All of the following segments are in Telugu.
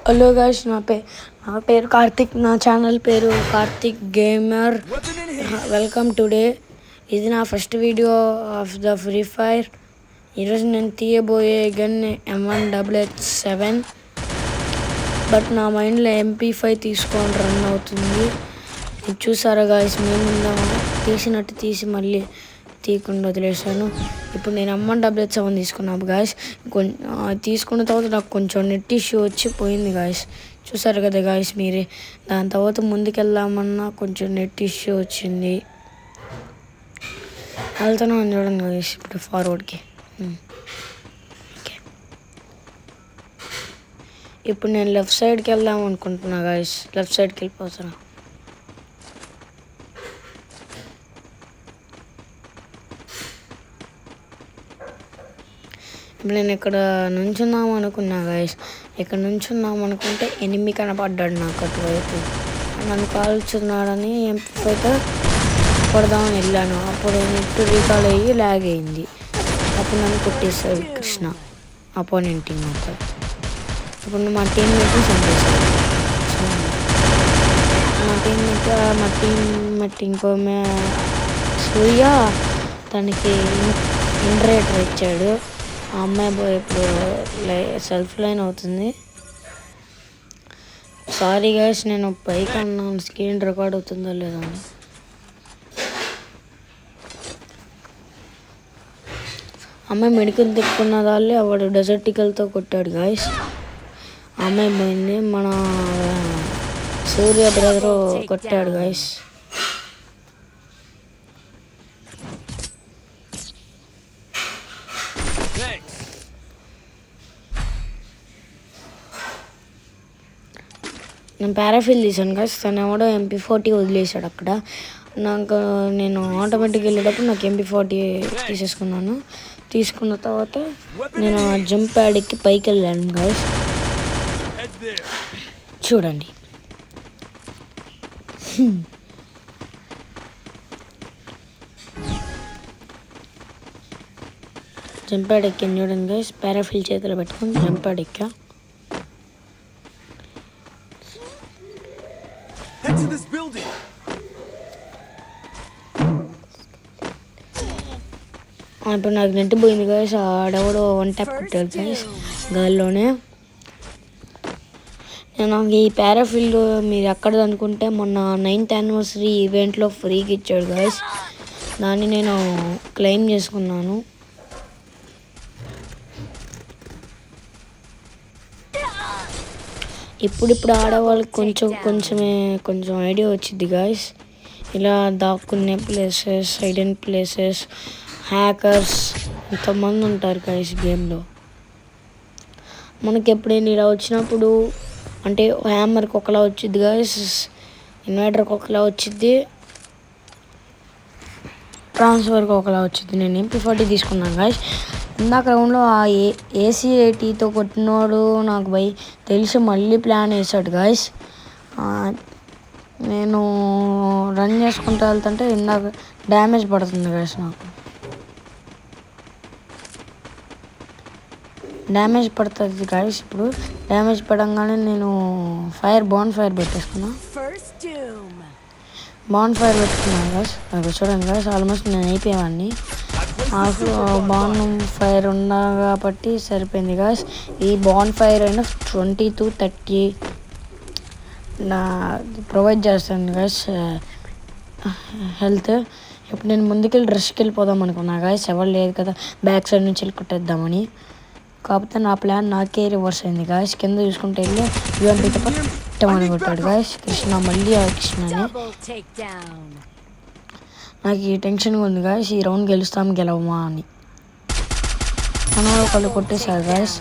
హలో గైస్, నా పేరు కార్తిక్. నా ఛానల్ పేరు కార్తిక్ గేమర్. Welcome today. ఇది నా first video of the free fire. ఈరోజు నేను తీయబోయే గన్ M188-7, బట్ నా మైండ్లో MP5 తీసుకొని రన్ అవుతుంది. చూసారా గాయస్, మేము తీసినట్టు తీసి మళ్ళీ తీయకుండా వదిలేసాను. ఇప్పుడు నేను M188-7 తీసుకున్నాను గాయస్. తీసుకున్న తర్వాత నాకు కొంచెం నెట్ ఇష్యూ వచ్చి పోయింది గాయస్. చూసారు కదా గాయస్ మీరే. దాని తర్వాత ముందుకెళ్దామన్నా కొంచెం నెట్ ఇష్యూ వచ్చింది. వెళ్తున్నాను చూడండి గాయస్ ఇప్పుడు ఫార్వర్డ్కి. ఓకే, ఇప్పుడు నేను లెఫ్ట్ సైడ్కి వెళ్దాం అనుకుంటున్నా గాయస్. లెఫ్ట్ సైడ్కి వెళ్ళిపోతున్నా. ఇప్పుడు నేను ఇక్కడ నుంచున్నాం అనుకున్నా గాయస్. ఇక్కడ నుంచున్నాం అనుకుంటే ఎనిమి కనపడ్డాడు నాకు అటువైపు. నన్ను కాల్చున్నాడని MP5తో కొడదామని వెళ్ళాను. అప్పుడు నెట్ రీకాల్ అయ్యి ల్యాగ్ అయింది. అప్పుడు నన్ను కొట్టేశాడు కృష్ణ, అపోనెంట్ టీం అంతా. ఇప్పుడు మా టీమ్మేట్ని చంపేశాడు. మా టీమ్మేట్ ఇంకో సూర్య, తనకి ఇన్రేటర్ ఇచ్చాడు. ఆ అమ్మాయి ఇప్పుడు సెల్ఫ్ లైన్ అవుతుంది. సారీ గైస్, నేను పైకి అన్నాను, స్క్రీన్ రికార్డ్ అవుతుందో లేదో అని. అమ్మాయి మెడికల్ తిప్పుకున్న దాళ్ళే వాడు డెజర్టికల్తో కొట్టాడు గాయస్. ఆ అమ్మాయి పోయింది. మన సూర్య బ్రదరు కొట్టాడు గాయస్. నేను పారాఫిల్ తీసాను గాయస్. తను ఎవడో MP40 వదిలేసాడు అక్కడ. నేను ఆటోమేటిక్గా వెళ్ళేటప్పుడు నాకు MP40 తీసేసుకున్నాను. తీసుకున్న తర్వాత నేను జంప్ ప్యాడ్ ఎక్కి పైకి వెళ్ళాను గాయస్. చూడండి, జంప్ ప్యాడ్ ఎక్కాను చూడండి గాయస్. పారాఫిల్ చేతిలో పెట్టుకుని జంప్ ప్యాడ్ ఎక్కా. ఇప్పుడు నాకు నెట్ పోయింది గాయస్. ఆడెవడో 1 ట్యాప్ కొట్టాడు గాయస్ గాల్లోనే. నేను ఈ పారాఫిల్ మీరు ఎక్కడది అనుకుంటే మొన్న 9th యానివర్సరీ ఈవెంట్లో ఫ్రీగా ఇచ్చాడు గాయస్. దాన్ని నేను క్లెయిమ్ చేసుకున్నాను. ఇప్పుడిప్పుడు ఆడవాళ్ళకి కొంచెం ఐడియా వచ్చింది గాయస్. ఇలా దాక్కునే ప్లేసెస్, హైడెన్ ప్లేసెస్, హ్యాకర్స్ ఇంతమంది ఉంటారు గాయస్ గేమ్లో. మనకి ఎప్పుడైనా ఇలా వచ్చినప్పుడు అంటే హ్యామర్కి ఒకలా వచ్చింది గాయస్, ఇన్వర్టర్కి ఒకలా వచ్చింది, ట్రాన్స్ఫర్కి ఒకలా వచ్చింది. నేను MP40 తీసుకున్నాను గాయస్. ఇందాక రౌండ్లో ఆ AC80తో కొట్టినోడు నాకు తెలిసి మళ్ళీ ప్లాన్ వేసాడు గాయస్. నేను రన్ చేసుకుంటూ వెళ్తుంటే ఇందాక డ్యామేజ్ పడుతుంది గాయస్. నాకు డ్యామేజ్ పడుతుంది గాయస్. ఇప్పుడు డ్యామేజ్ పడంగానే నేను బాన్ ఫైర్ పెట్టుకున్నాను గాయస్. అది చూడండి గాయస్, ఆల్మోస్ట్ నేను అయిపోయేవాడిని. నాకు బాన్ ఫైర్ ఉన్నా కాబట్టి సరిపోయింది గాయస్. ఈ బాన్ ఫైర్ అయినా 20 to 30 నా ప్రొవైడ్ చేస్తాను గాయస్ హెల్త్. ఇప్పుడు నేను ముందుకెళ్ళి రష్కి వెళ్ళిపోదాం అనుకున్నా గాయస్. ఎవరు లేదు కదా, బ్యాక్ సైడ్ నుంచి వెళ్ళి కొట్టేద్దామని. కాకపోతే నా ప్లాన్ నాకే రివర్స్ అయింది గాయస్. కింద చూసుకుంటే వెళ్ళి UMPతో పట్టమని కొట్టాడు గాయస్ కృష్ణ. మళ్ళీ కృష్ణని నాకు ఈ టెన్షన్గా ఉంది గాయస్. ఈ రౌండ్ గెలవమా అని. మనవాడు ఒకళ్ళు కొట్టేశారు గాయస్.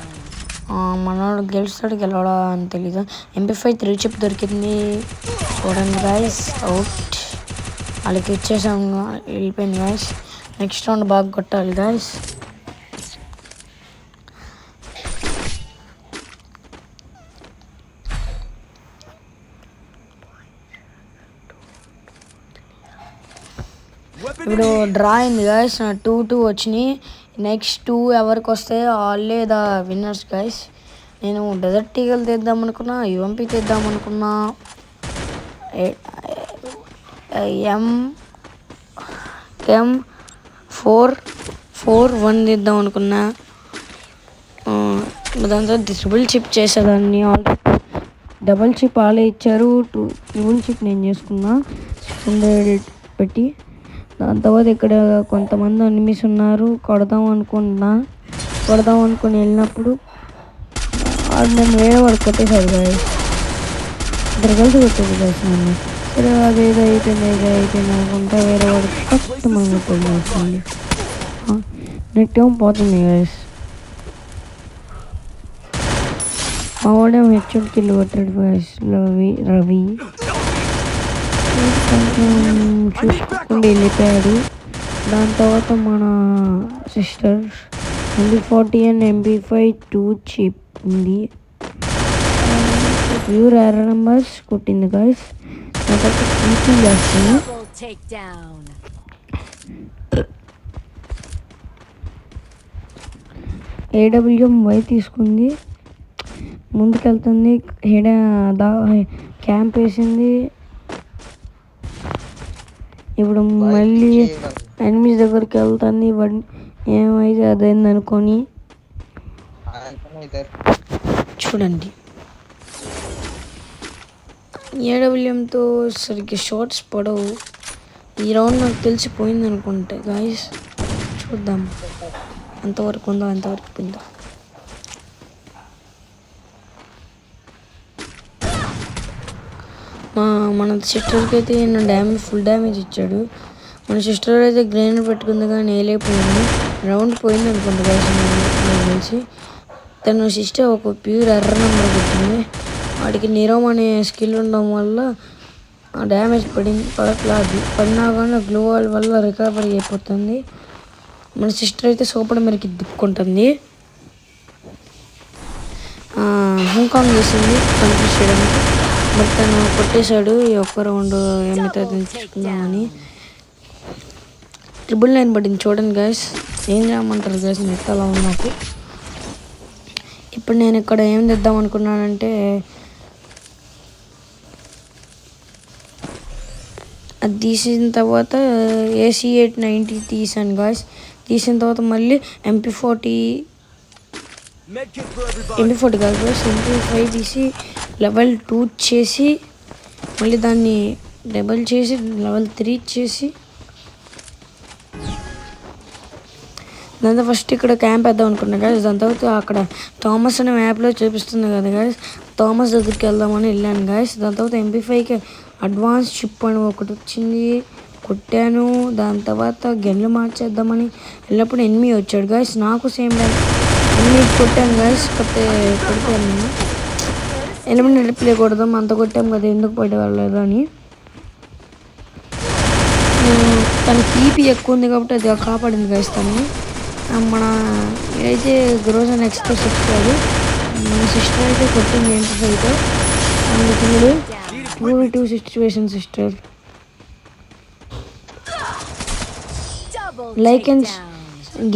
మనవాడు గెలవడా అని తెలీదు. MP5 3 చిప్ దొరికింది చూడండి గాయస్. అవుట్, వాళ్ళకి ఇచ్చేసాం, వెళ్ళిపోయింది గాయస్. నెక్స్ట్ రౌండ్ బాగా కొట్టాలి గాయస్. ఇప్పుడు డ్రా అయింది గాయస్. 2-2 వచ్చినాయి. నెక్స్ట్ 2 ఎవరికి వస్తే వాళ్ళే ద విన్నర్స్ గాయస్. నేను డెజర్ట్ ఈగల్ తెద్దాం అనుకున్నా, యుఎంపి తెద్దాం అనుకున్నా, ఎం M441 తెద్దాం అనుకున్నా. దాంతో ట్రిపుల్ చిప్ చేసేదాన్ని. డబల్ చిప్ వాళ్ళే ఇచ్చారు, ట్రిపుల్ చిప్ నేను చేసుకున్నా 600 పెట్టి. దాని తర్వాత ఇక్కడ కొంతమంది ఎనిమిస్ ఉన్నారు, కొడదాం అనుకుని వెళ్ళినప్పుడు అది నన్ను వేరే వాడు కొట్టేశాడు గాయస్. ఇద్దరు కలిసి కొట్టేది గాయస్ నన్ను. సరే అదేదో అయిపోయింది అనుకుంటా వేరే వాడు కష్టమని కొట్టేది. నెట్ ఏమో పోతుంది గాయస్. మా వాడేమో హెచ్ఎడ్ కిల్ కొట్టాడు గాయస్, రవి కొంచెం చూసుకోకుండా వెళ్ళిపోయాడు. దాని తర్వాత మన sister MP40 and MP5 2 chip ఉంది. ప్యూర్ ఎర్ర నెంబర్స్ కొట్టింది గాయస్. నా తర్వాత కీపింగ్ చేస్తుంది. AWM-Y తీసుకుంది, ముందుకెళ్తుంది. క్యాంప్ వేసింది. ఇప్పుడు మళ్ళీ ఎనిమిస్ దగ్గరికి వెళ్తుంది. ఏమైతే అదైంది అనుకొని చూడండి. AWMతో సరిగ్గా షార్ట్స్ పడవు. ఈ రౌండ్ నాకు తెలిసిపోయింది అనుకుంటే గాయస్. చూద్దాం ఎంతవరకు ఉందో ఎంతవరకు పోయిందో. మన సిస్టర్కి అయితే ఫుల్ డ్యామేజ్ ఇచ్చాడు. మన సిస్టర్ అయితే గ్రైండర్ పెట్టుకుంది కానీ వేయలేకపోయింది. రౌండ్ పోయింది అనుకుంటా గాయస్ నాకు తెలిసి. తన సిస్టర్ ఒక ప్యూర్ ఎర్ర నెంబర్ పెట్టింది. వాడికి నిరోమ్ అనే స్కిల్ ఉండడం వల్ల డ్యామేజ్ పడట్లేదు. పడినా కానీ గ్లూ వాల్ వల్ల రికవరీ అయిపోతుంది. మన సిస్టర్ అయితే సూపర్ మెరికి దిక్కుంటుంది. హుంకాంగ్ చేసింది కంప్లీట్ చేయడానికి. బట్ తను కొట్టేశాడు ఈ ఒక్క రౌండ్ ఏమైతే తెచ్చుకుందామని. 999 పడింది చూడండి గాయస్. ఏం చేయమంటారు గాయస్, నెట్ అలా ఉంది నాకు. ఇప్పుడు నేను ఇక్కడ ఏం తెద్దాం అనుకున్నానంటే అది తీసిన తర్వాత AC890 తీసాను గాయస్. తీసిన తర్వాత మళ్ళీ MP40 కాదు గాయస్, MP5 తీసి లెవెల్ 2 చేసి మళ్ళీ దాన్ని డబల్ చేసి లెవెల్ 3 చేసి దాంతో ఫస్ట్ ఇక్కడ క్యాంప్ వేద్దాం అనుకున్నా గాయస్. దాని తర్వాత అక్కడ థామస్ అనే మ్యాప్లో చూపిస్తుంది కదా గాయస్, థామస్ దగ్గరికి వెళ్దామని వెళ్ళాను గాయస్. దాని తర్వాత MP5కి అడ్వాన్స్ చిప్ అని ఒకటి వచ్చింది, కొట్టాను. దాని తర్వాత గన్లు మార్చేద్దామని వెళ్ళినప్పుడు ఎనిమి వచ్చాడు గాయస్. నాకు సేమ్ ఎనిమి కొట్టాను గాయస్. కొట్టాను నేను. ఎలిమినేటర్ ప్లే కొడదాం, అంత కొట్టాం కదా ఎందుకు పడేవాళ్ళు అని. తన కీపీ ఎక్కువ ఉంది కాబట్టి అది కాపాడింది గాయస్ తనని. మన అయితే గ్రోజన్ ఎక్స్ప్రెస్ కాదు, మన సిస్టర్ అయితే కొట్టింది MP5తో. అందుకు 2v2 situation sister. Like and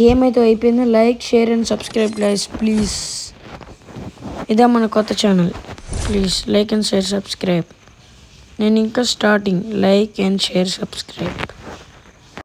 game అయితే అయిపోయింది. Like, share and subscribe guys please. ఇదే మన కొత్త channel. Please like and share subscribe. నేను ఇంకా starting. Like and share subscribe.